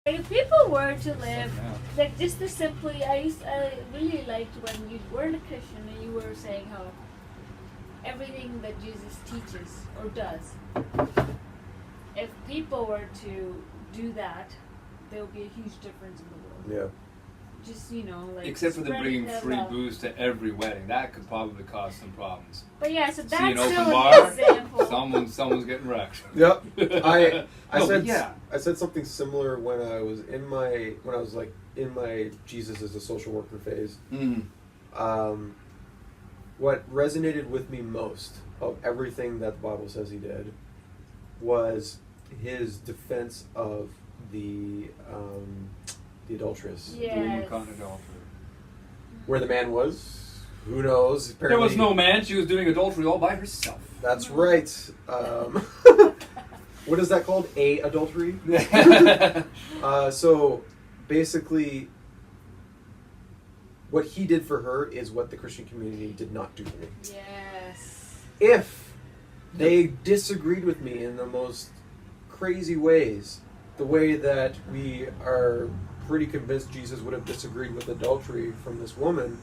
If people were to live, like just as simply, I really liked when you weren't a Christian and you were saying how everything that Jesus teaches or does, if people were to do that, there would be a huge difference in the world. Yeah. Just, like... Except for them bringing free love. booze to every wedding. That could probably cause some problems. But yeah, so that's See an open still bar, an example. someone's getting wrecked. Yep. I Yeah. said something similar when I was in my Jesus as a social worker phase. What resonated with me most of everything that the Bible says he did was his defense of the adulteress. Yes. Where the man was, who knows? Apparently, There was no man. She was doing adultery all by herself. That's right. What is that called? Adultery? So basically, what he did for her is what the Christian community did not do for me. Yes. If they disagreed with me in the most crazy ways, the way that we are pretty convinced Jesus would have disagreed with adultery from this woman,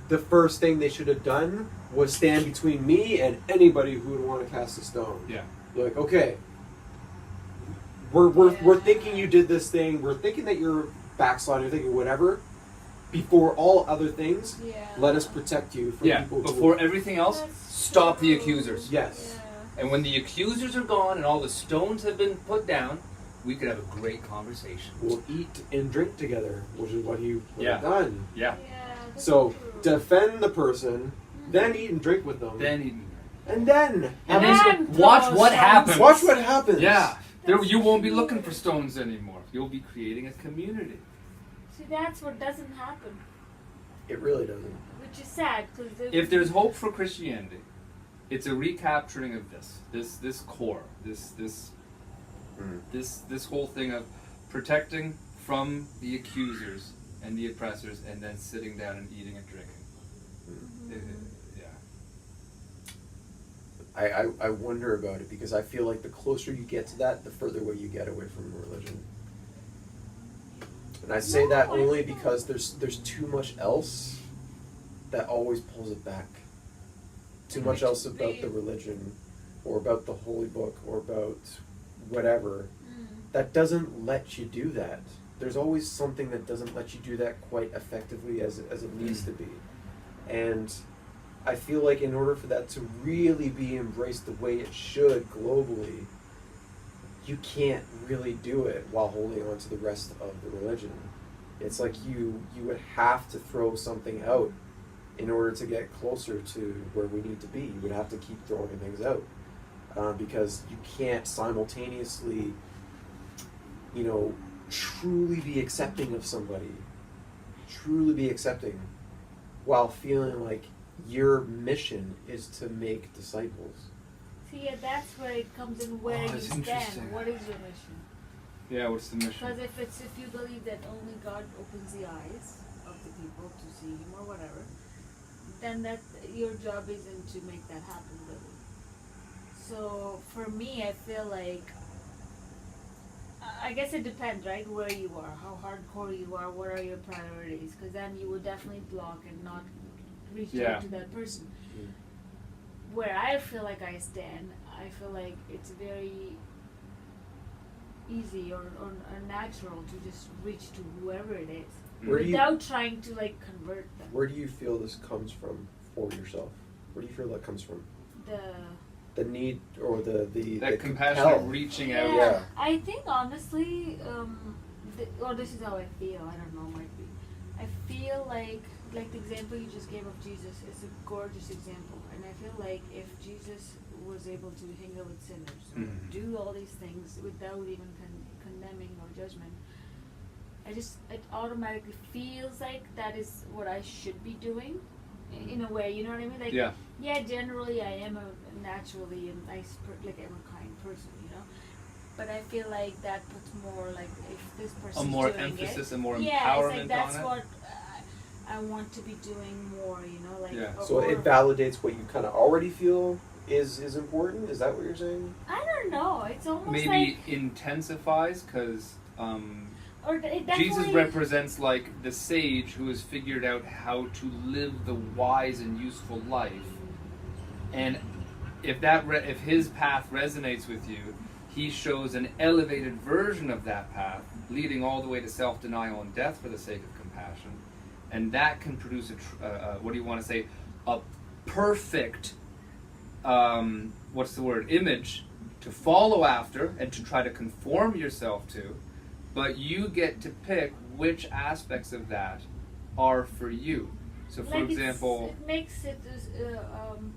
the first thing they should have done was stand between me and anybody who would want to cast a stone. Yeah. Like, okay, we're thinking you did this thing, we're thinking that you're backsliding, we're thinking whatever. Before all other things, let us protect you from people who... Before everything else, stop the accusers. Yes. Yeah. And when the accusers are gone and all the stones have been put down, we could have a great conversation. We'll eat and drink together, which is what he would have done. Yeah. So, defend the person, then eat and drink with them. Then eat and then... watch what happens. Watch what happens. Yeah. You won't be looking for stones anymore. You'll be creating a community. See, that's what doesn't happen. It really doesn't. Which is sad, because... If there's hope for Christianity, it's a recapturing of this core, this whole thing of protecting from the accusers and the oppressors, and then sitting down and eating and drinking. I wonder about it, because I feel like the closer you get to that, the further away you get away from religion. And I say that only because there's too much else that always pulls it back. Too much else about the religion, or about the holy book, or about whatever, that doesn't let you do that. There's always something that doesn't let you do that quite effectively as it needs to be. And I feel like in order for that to really be embraced the way it should globally, you can't really do it while holding on to the rest of the religion. It's like you would have to throw something out in order to get closer to where we need to be. You would have to keep throwing things out, because you can't simultaneously, truly be accepting of somebody, truly be accepting, while feeling like your mission is to make disciples. See, that's where it comes in, where you stand. What is your mission? Yeah, what's the mission? Because if you believe that only God opens the eyes of the people to see Him or whatever, then that your job isn't to make that happen, really. So for me, I feel like, I guess it depends, right? Where you are, how hardcore you are, what are your priorities? Because then you would definitely block and not reach out to that person. Where I feel like I stand, I feel like it's very easy or natural to just reach to whoever it is without trying to convert them. Where do you feel this comes from for yourself? Where do you feel that comes from? The need, or the compassionate reaching out. Yeah, I think honestly, or this is how I feel. I don't know, might be. I feel like the example you just gave of Jesus is a gorgeous example, and I feel like if Jesus was able to hang out with sinners, or do all these things without even condemning or judgment, it automatically feels like that is what I should be doing, in a way. You know what I mean? Yeah, generally I am naturally a nice, I'm a kind person, But I feel like that puts more if this person a more doing emphasis it, and more it's empowerment like that's on it. what I want to be doing more, So it validates what you kind of already feel is important. Is that what you're saying? I don't know. It's almost maybe intensifies, because Or it definitely, Jesus represents like the sage who has figured out how to live the wise and useful life, and if his path resonates with you, he shows an elevated version of that path, leading all the way to self-denial and death for the sake of compassion, and that can produce a perfect image to follow after and to try to conform yourself to. But you get to pick which aspects of that are for you. So, for example, it makes it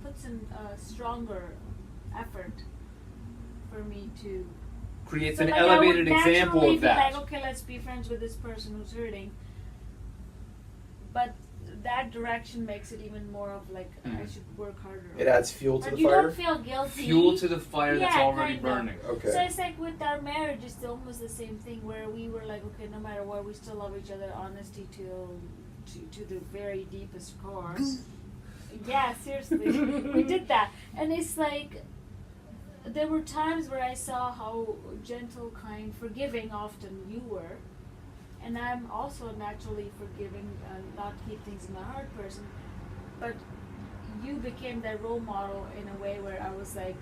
puts in stronger effort for me to creates so an like elevated I would example naturally of that. Be like, okay, let's be friends with this person who's hurting. But that direction makes it even more of like I should work harder. It adds fuel to but the you fire. don't feel guilty. Fuel to the fire that's already kind burning. of. Okay. So it's like with our marriage, it's almost the same thing where we were like, okay, no matter what, we still love each other, honesty to the very deepest core. Yeah, seriously, we did that, and it's like there were times where I saw how gentle, kind, forgiving often you were. And I'm also naturally forgiving and not keep things in my heart person. But you became that role model in a way where I was like,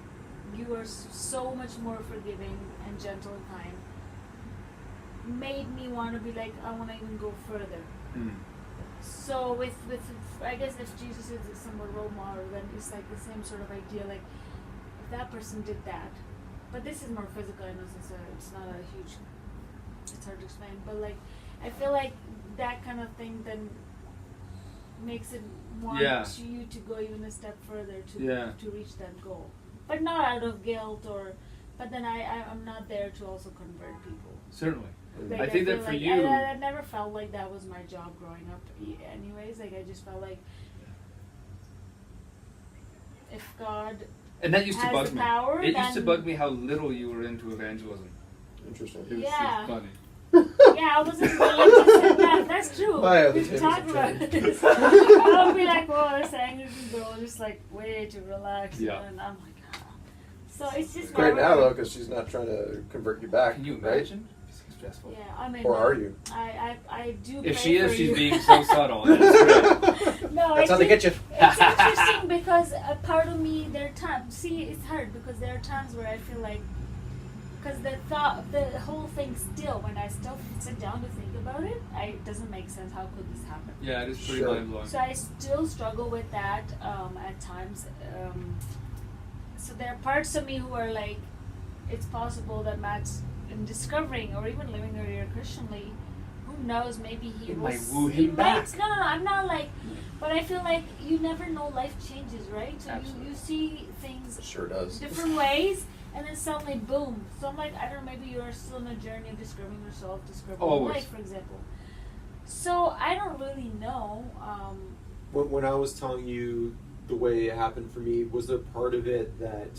you are so much more forgiving and gentle and kind. Made me want to be like, I want to even go further. So with I guess if Jesus is a somewhat role model, then it's like the same sort of idea. Like if that person did that, but this is more physical. I know it's not a huge. It's hard to explain, but like I feel like that kind of thing then makes it want you to go even a step further to reach that goal, but not out of guilt or. But then I'm not there to also convert people. Certainly, like, I think that for like you, I never felt like that was my job growing up. Anyways, like I just felt like if God and that used to has bug the me. power, It used to bug me how little you were into evangelism. Interesting. It was Yeah. funny. Yeah, I wasn't willing to say that. That's true. Why are the We've tables talked about turned? this. I'll be like, "Whoa, this Anglican girl just like way too relaxed," Yeah. and I'm like, so it's just Great never- now though, because she's not trying to convert you back. Can you right? imagine? It's stressful. Yeah, I mean, Or are you? I do. If pray she is, for she's you. being so subtle. And it's great. No, That's I how they think get you. It's interesting because a part of me, there are times. See, it's hard because there are times where I feel like, because the whole thing still, when I still sit down to think about it, it doesn't make sense. How could this happen? Yeah, it is pretty Sure. mind blowing. So I still struggle with that at times. So there are parts of me who are like, it's possible that Matt's in discovering or even living a year Christianly, who knows, maybe he It will might woo him back. No, I'm not like, but I feel like you never know, life changes, right? So Absolutely. you see things It sure does. different ways, and then suddenly, boom. So I'm like, I don't know, maybe you're still on a journey of discovering yourself, discovering Always. life, for example. So I don't really know. When I was telling you the way it happened for me, was there part of it that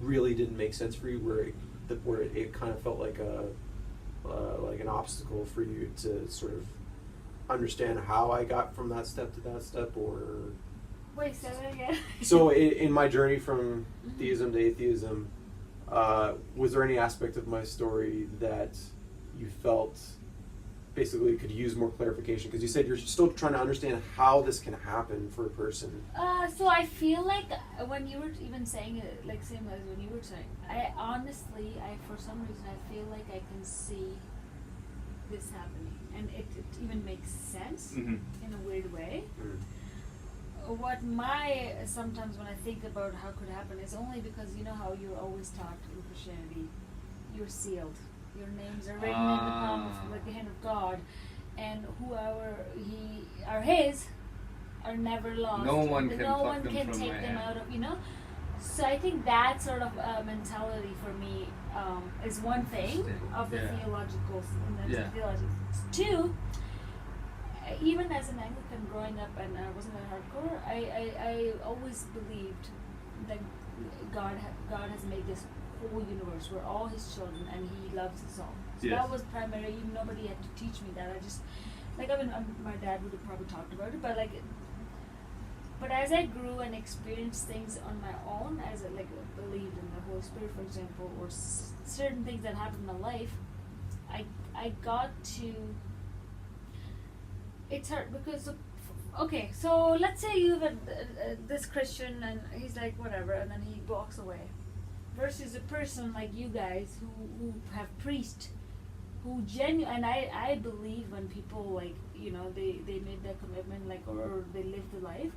really didn't make sense for you, where it kind of felt like an obstacle for you to sort of understand how I got from that step to that step, or? Wait, say that again. So in my journey from theism to atheism, was there any aspect of my story that you felt basically could use more clarification? Because you said you're still trying to understand how this can happen for a person. So I feel like when you were even saying it, like same as when you were saying, I honestly, for some reason, I feel like I can see this happening, and it even makes sense Mm-hmm. in a weird way. What sometimes when I think about how could happen is only because you know how you're always taught in Christianity, you're sealed. Your names are written in the palm of like the hand of God, and whoever are His are never lost. No one can no pluck one them can from take my them hand. out of So I think that sort of mentality for me is one thing Interesting. of the Yeah. theological. Yeah. Two, even as an Anglican growing up, and I wasn't that hardcore, I always believed that God has made this whole universe. We're all His children, and He loves us all. So Yes. that was primary. Nobody had to teach me that. I just my dad would have probably talked about it, but as I grew and experienced things on my own, as I believed in the Holy Spirit, for example, or certain things that happened in my life, I got to. It's hard because okay, so let's say you have this Christian and he's like whatever, and then he walks away, versus a person like you guys who have priests who and I believe when people like they made that commitment like or they lived the life.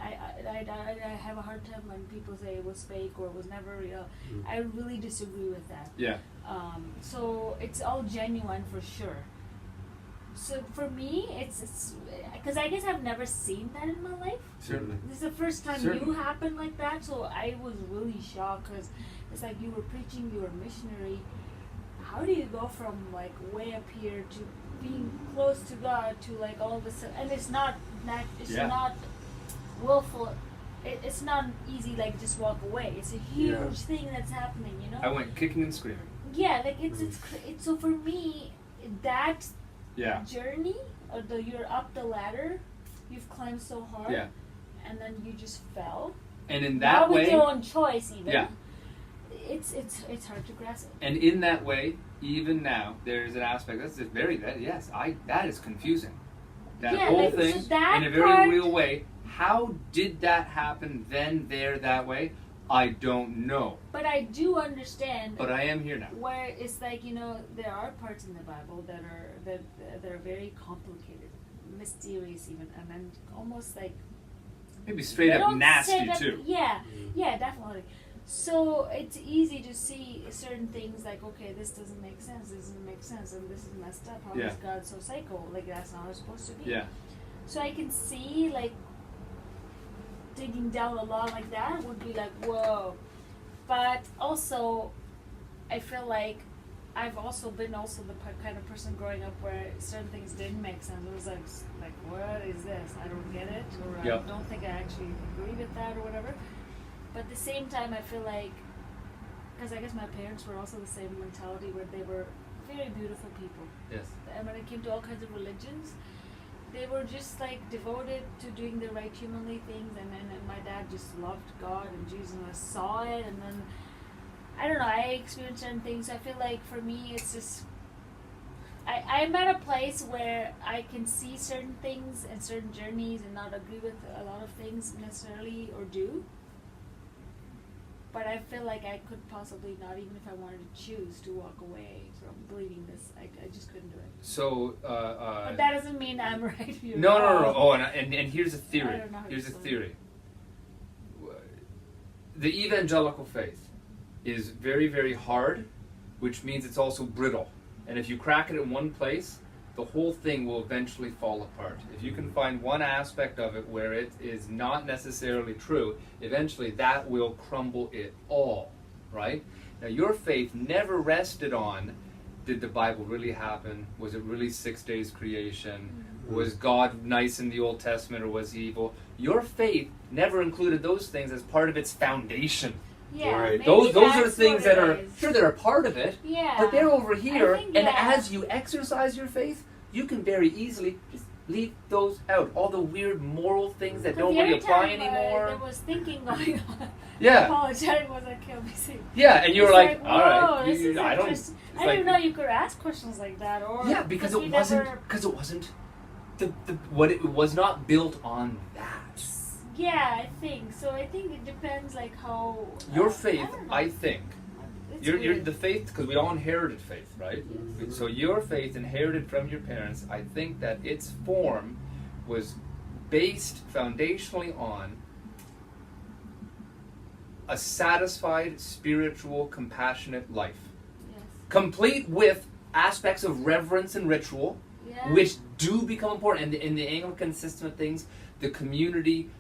I have a hard time when people say it was fake or it was never real. I really disagree with that. Yeah. So it's all genuine for sure. So for me, it's because I guess I've never seen that in my life. Certainly. This is the first time you happened like that, so I was really shocked because it's like you were preaching, you were a missionary. How do you go from like way up here to being close to God to like all of a sudden? And it's not not willful. It's not easy like just walk away. It's a huge thing that's happening. I went kicking and screaming. Yeah, like it's so for me that journey or you're up the ladder, you've climbed so hard, and then you just fell. And in that way, with your own choice, even. It's hard to grasp it. And in that way, even now, there's an aspect that is confusing. That whole thing, in a very real way. How did that happen then, there, that way? I don't know. But I do understand. But I am here now. Where it's like there are parts in the Bible that are very complicated, mysterious even, and then almost like maybe straight up nasty too. Yeah, definitely. So it's easy to see certain things like, okay, this doesn't make sense, and this is messed up. How is God so psycho? Like that's not how it's supposed to be. Yeah. So I can see like digging down a lot like that would be like whoa, but also I feel like I've also been the kind of person growing up where certain things didn't make sense. It was like what is this? I don't get it, or I don't think I actually agree with that or whatever. But at the same time, I feel like, because I guess my parents were also the same mentality where they were very beautiful people. Yes. And when it came to all kinds of religions, they were just like devoted to doing the right humanly things, and my dad just loved God and Jesus, and I saw it, and then I don't know, I experienced certain things. I feel like for me it's just I'm at a place where I can see certain things and certain journeys and not agree with a lot of things necessarily or do, but I feel like I could possibly not, even if I wanted to choose to walk away from believing this, I just couldn't do it. So, but that doesn't mean I'm right. No. Oh, and here's a theory. I don't know how Here's a to theory. The evangelical faith is very, very hard, which means it's also brittle. And if you crack it in one place, the whole thing will eventually fall apart. If you can find one aspect of it where it is not necessarily true, eventually that will crumble it all, right? Now, your faith never rested on, did the Bible really happen? Was it really 6 days creation? Was God nice in the Old Testament, or was he evil? Your faith never included those things as part of its foundation. Yeah, Right. Those are things that are, sure, they're a part of it, yeah, but they're over here, think, and as you exercise your faith, you can very easily just leave those out. All the weird moral things that don't really apply anymore. There was thinking going on. Yeah. Apologetic was like KLBC. Yeah, and you were like, all right, this is I don't. interesting. I didn't know you could ask questions like that, or Yeah, because it wasn't it was not built on that. Yeah, I think so. I think it depends, like how Your faith, I think. It's You're weird. the faith, because we all inherited faith, right? Yes. So your faith inherited from your parents, I think that its form was based foundationally on a satisfied, spiritual, compassionate life. Yes. Complete with aspects of reverence and ritual, Yeah. which do become important. And in the Anglican system of things, the community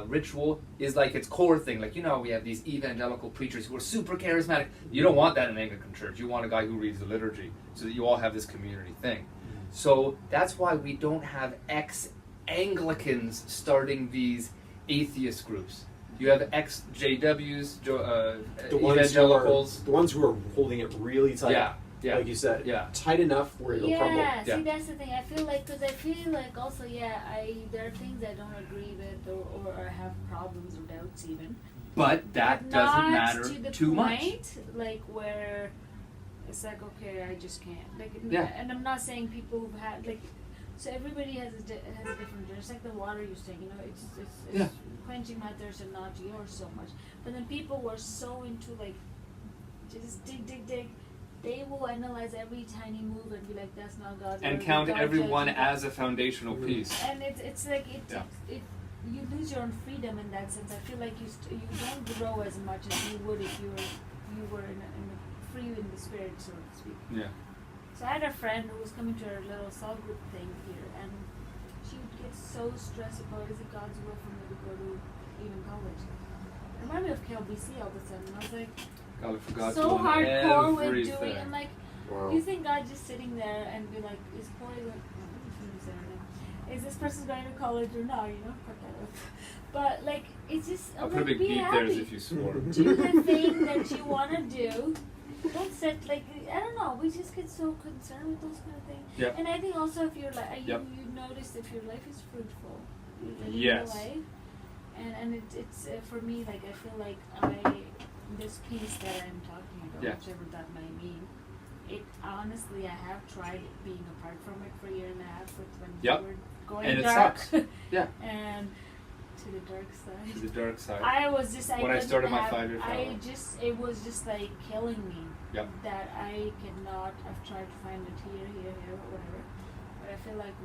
ritual is like its core thing. Like, we have these evangelical preachers who are super charismatic. You don't want that in an Anglican church. You want a guy who reads the liturgy so that you all have this community thing. So that's why we don't have ex-Anglicans starting these atheist groups. You have ex-JWs, evangelicals. The ones who are holding it really tight. Yeah. Like you said. Yeah. Tight enough where it'll crumble. Yeah, Yeah. see, that's the thing. I feel like also, there are things I don't agree with or have problems or doubts even. But that doesn't matter to the too much. point, like where it's like, okay, I just can't. Like, Yeah. and I'm not saying people who've had like, so everybody has a different. Just like the water you're saying, you know, it's Yeah. quenching my thirst and not yours so much. But then people were so into like, just dig. They will analyze every tiny move and be like, that's not God's And word, count God everyone judging as a foundational piece. And it's like Yeah. you lose your own freedom in that sense. I feel like you don't grow as much as you would if you were in a free in the spirit, so to speak. Yeah. So I had a friend who was coming to our little cell group thing here, and she would get so stressed about, is it God's will for me to go to even college? It reminded me of KLBC all of a sudden. I was like, God, for God so to hardcore with everything. doing. I'm like, Wow. you think God just sitting there and be like, is Corey going? Is this person going to college or not? You know, cut that out. But like, it's just. I'll I'm put a like, big be beep happy. there as if you swore. Do the thing that you want to do. Don't sit like, I don't know. We just get so concerned with those kind of things. Yep. And I think also if you're like, Yep. you notice if your life is fruitful, you're living Yes. your life. And it's for me, like, I feel like this piece that I'm talking about, Yeah. whichever that might mean, it honestly, I have tried being apart from it for a year and a half with when Yep. we were going And it dark. sucks. Yeah. And to the dark side. To the dark side. I was just When I couldn't started my have- 5-year fellow. it was just like killing me. Yep. That I cannot. I've tried to find it here, whatever. But I feel like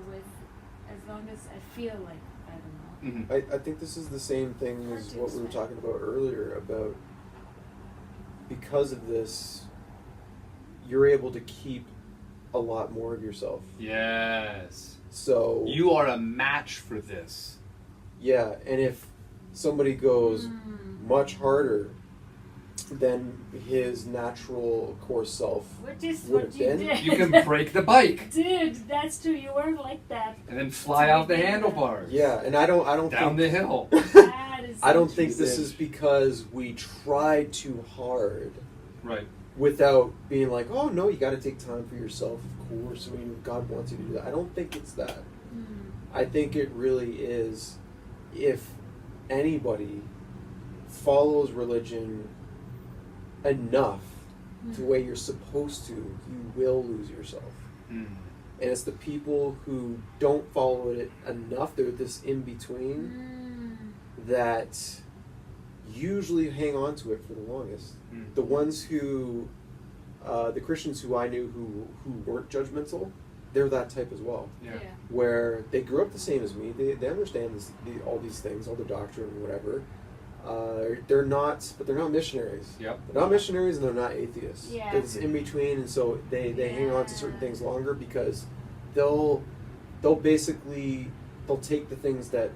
as long as I feel like, I don't know. Mm-hmm. I think this is the same thing Hard as to what we were explain. talking about earlier about because of this, you're able to keep a lot more of yourself. Yes. So You are a match for this. yeah, and if somebody goes much harder than his natural core self Which is would what have you been, did. You can break the bike Dude, that's true. You weren't like that. and then fly So out the we did that. handlebars. yeah, and I don't Down think the hill. That is I don't think this interesting. is because we try too hard Right. without being like, oh no, you got to take time for yourself. Of course, I mean, God wants you to do that. I don't think it's that. I think it really is if anybody follows religion enough to the way you're supposed to, you will lose yourself. Mm. And it's the people who don't follow it enough, they're this in between, that usually hang on to it for the longest. Mm. The ones who, the Christians who I knew who weren't judgmental, they're that type as well. Yeah. Where they grew up the same as me, they understand all these things, all the doctrine and whatever. They're not missionaries. Yep. They're not missionaries and they're not atheists. Yeah. They're this in between, and so they hang on to certain things longer because they'll take the things that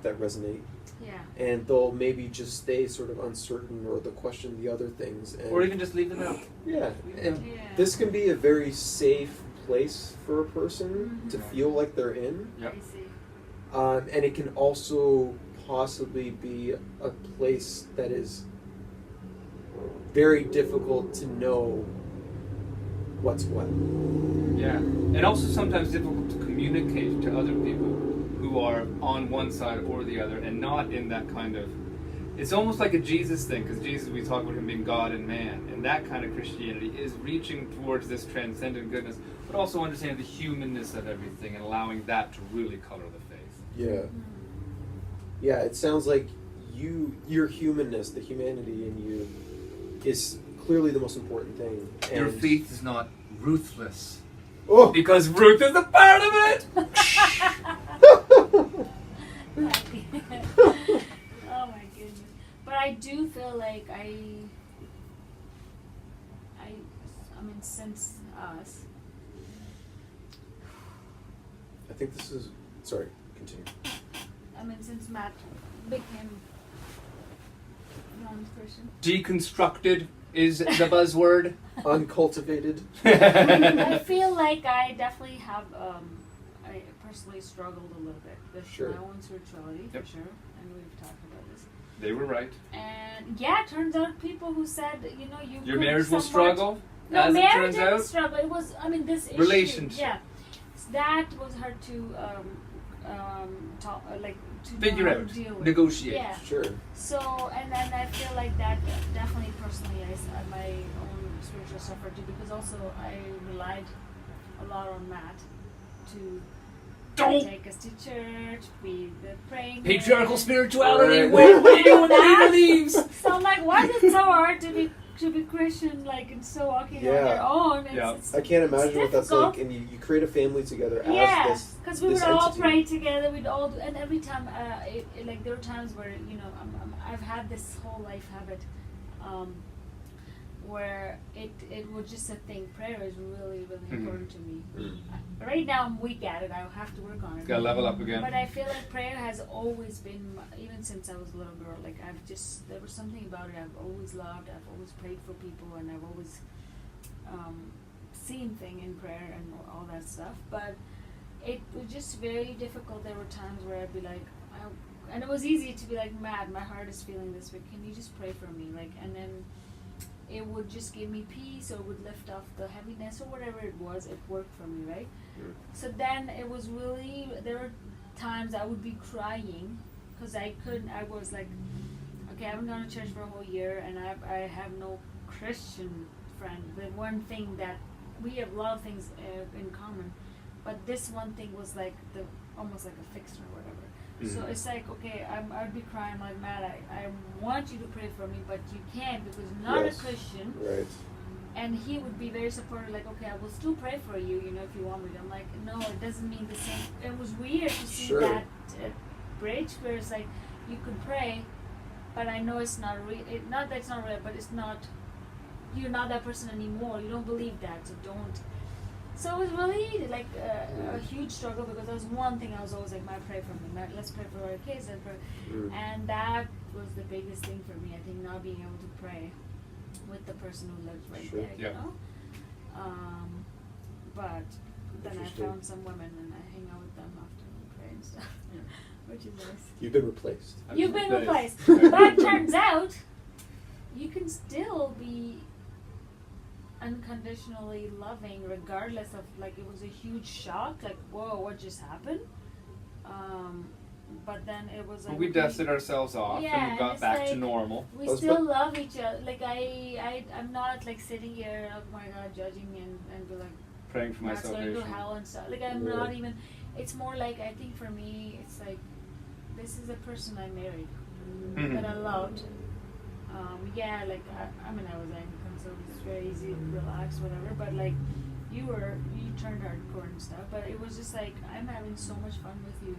resonate, Yeah. and they'll maybe just stay sort of uncertain, or they'll question the other things, and Or even just leave them out. yeah, and Yeah. this can be a very safe place for a person to feel like they're in. Yep. I see. And it can also possibly be a place that is very difficult to know what's what. Yeah. And also sometimes difficult to communicate to other people who are on one side or the other and not in that kind of... It's almost like a Jesus thing, because Jesus, we talk about him being God and man, and that kind of Christianity is reaching towards this transcendent goodness, but also understanding the humanness of everything and allowing that to really color the faith. Yeah. Yeah, it sounds like your humanness, the humanity in you, is clearly the most important thing. Your And- faith is not ruthless. Oh! Because Ruth is a part of it! Oh my goodness. But I do feel like I mean, since us, I think this is... Sorry, continue. I mean, since Matt became non-Christian, Deconstructed is the buzzword. Uncultivated. I feel like I definitely have, I personally struggled a little bit with Sure. my own spirituality, Yep. for sure, and we've talked about this. They were right. And yeah, it turns out people who said, you know, you Your could marriage will somewhat- struggle, No, as it marriage turns didn't out. struggle. It was, I mean, this issue. Relationship. Yeah, that was hard to talk, like to Figure know how out. to deal with. Negotiate. Yeah. Sure. So, and then I feel like that definitely personally, my own spiritual suffer too, because also I relied a lot on Matt to take us to church, be the praying. Patriarchal man. spirituality. Right. What do you do when the leader leaves? So I'm like, why is it so hard to be Christian, like, and so walking on Yeah. your own? It's, Yeah. it's, I can't imagine what that's difficult. like, and you create a family together Yeah, as this. because we this would all entity. pray together. We'd all do, and every time, like there were times where I've had this whole life habit, where it was just a thing. Prayer is really, really important to me. Right now I'm weak at it. I'll have to work on it. Gotta level up again. But I feel like prayer has always been, even since I was a little girl, like there was something about it I've always loved. I've always prayed for people, and I've always seen thing in prayer and all that stuff. But it was just very difficult. There were times where I'd be like, and it was easy to be like, Matt, my heart is feeling this way. Can you just pray for me? Like, and then it would just give me peace, or would lift off the heaviness, or whatever it was. It worked for me, right? So then it was really, there were times I would be crying because I was like, okay, I haven't gone to church for a whole year, and I have no Christian friend. The one thing that we have a lot of things in common, but this one thing was like almost like a fixer or whatever. So it's like, okay, I'd be crying like, Matt, I want you to pray for me, but you can't because you're not Yes. a Christian. Right. And he would be very supportive, like, okay, I will still pray for you, if you want me to. I'm like, no, it doesn't mean the same. It was weird to see Sure. that bridge where it's like, you could pray, but I know it's not real. Not that it's not real, but it's not, you're not that person anymore. You don't believe that, so don't. So it was really like a huge struggle, because that was one thing I was always like, Matt, pray for me. Matt, let's pray for our kids. And, and that was the biggest thing for me, I think, not being able to pray with the person who lives right Sure. there, Yeah. But then I Interesting. found some women and I hang out with them after we pray and stuff, which is nice. You've been replaced. You've been Nice. replaced. But it turns out you can still be unconditionally loving regardless of, like, it was a huge shock, like, whoa, what just happened? But then it was like, We okay, dusted ourselves off Yeah, and we and got it's back to like- normal. we Well, still love each other. Like I'm not like sitting here, oh my god, judging and be like, Praying for my Matt's going to salvation. hell and stuff. Like I'm Yeah. not even. It's more like, I think for me, it's like, this is a person I married Mhm. that I loved. Yeah, like I mean I was Anglican, so it was very easy to relax, whatever. But like you turned hardcore and stuff. But it was just like, I'm having so much fun with you.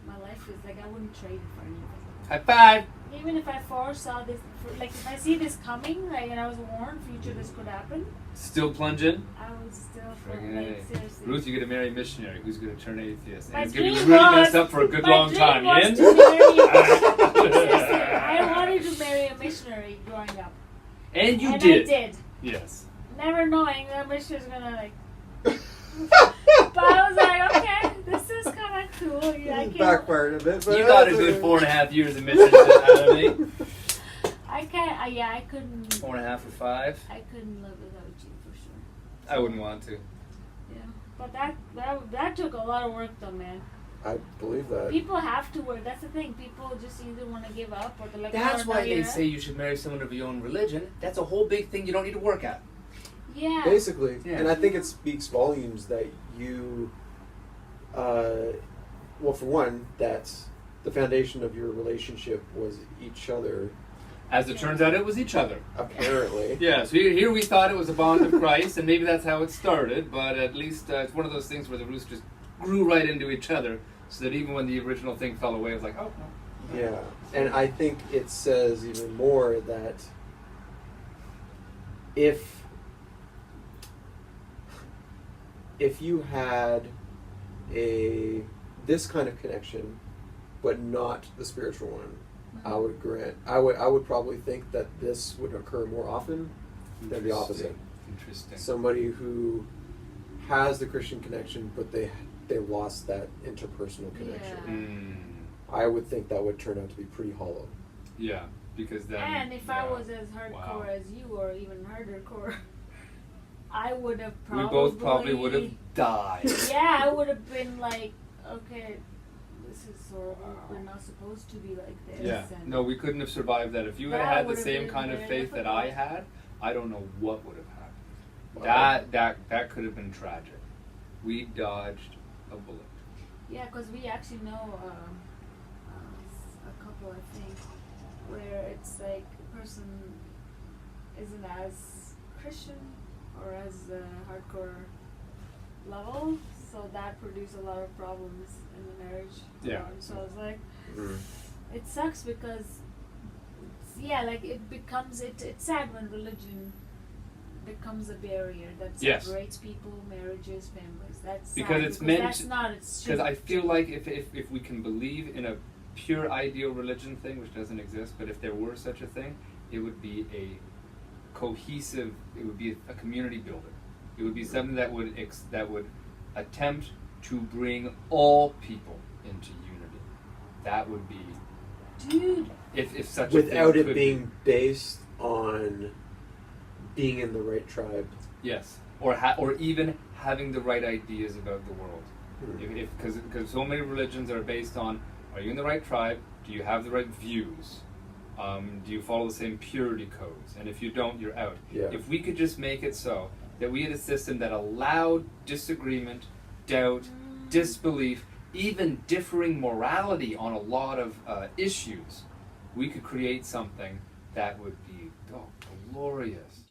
My life is like, I wouldn't trade it for anything. High five! Even if I foresaw this, like if I see this coming, like, and I was warned, future this could happen, Still plunging? I would still Friggin' like, A. seriously. Ruth, you're gonna marry a missionary who's gonna turn atheist. My And it's gonna be dream really was- messed up for a good my long dream time. was In? to marry seriously, I wanted to marry a missionary growing up. And you and did. I did. Yes. Never knowing that missionary's gonna like. But I was like, okay, this is kind of cool. Yeah, I can't. Backfired a bit, but You got a good 4.5 years of missions out of me. I can't. Yeah, I couldn't. 4.5 or 5. I couldn't live without you for sure. I wouldn't want to. Yeah, but that took a lot of work though, man. I believe that. People have to work. That's the thing. People just either want to give up or they're like, That's "Oh, why no, they you're say you should marry someone of your own religion. That's a whole big thing you don't need to work at. Yeah. Basically, Yeah. and I think it speaks volumes that you, well, for one, that the foundation of your relationship was each other, As it turns out, it was each other. apparently. Yeah, so here we thought it was a bond of Christ, and maybe that's how it started, but at least it's one of those things where the roots just grew right into each other, so that even when the original thing fell away, it was like, oh, no. Yeah, and I think it says even more that if you had this kind of connection, but not the spiritual one, I would probably think that this would occur more often than the opposite. Interesting. Somebody who has the Christian connection, but they lost that interpersonal connection. I would think that would turn out to be pretty hollow. Yeah, because then... And if I was as hardcore Wow. as you, or even hardcore, I would have probably. We both probably would have died. Yeah, I would have been like, okay, this is horrible. We're not supposed to be like this. Yeah, And no, we couldn't have survived that. If you That had had the would've same been kind of very faith that I difficult. had, I don't know what would have happened. Wow. That could have been tragic. We dodged a bullet. Yeah, because we actually know a couple, I think, where it's like a person isn't as Christian or as hardcore level, so that produced a lot of problems in the marriage. Yeah. So I was like, Mm. it sucks because, yeah, like it becomes, it's sad when religion becomes a barrier that Yes. separates people, marriages, families. That's Because sad, it's because meant that's to- not its Because I truth. feel like if we can believe in a pure ideal religion thing, which doesn't exist, but if there were such a thing, it would be a cohesive, it would be a community builder. It would be something that would attempt to bring all people into unity. That would be, Dude, if such Without a thing it could being be. based on being in the right tribe. Yes, or even having the right ideas about the world. Mm. Because so many religions are based on, are you in the right tribe? Do you have the right views? Do you follow the same purity codes? And if you don't, you're out. Yeah. If we could just make it so that we had a system that allowed disagreement, doubt, disbelief, even differing morality on a lot of issues, we could create something that would be glorious.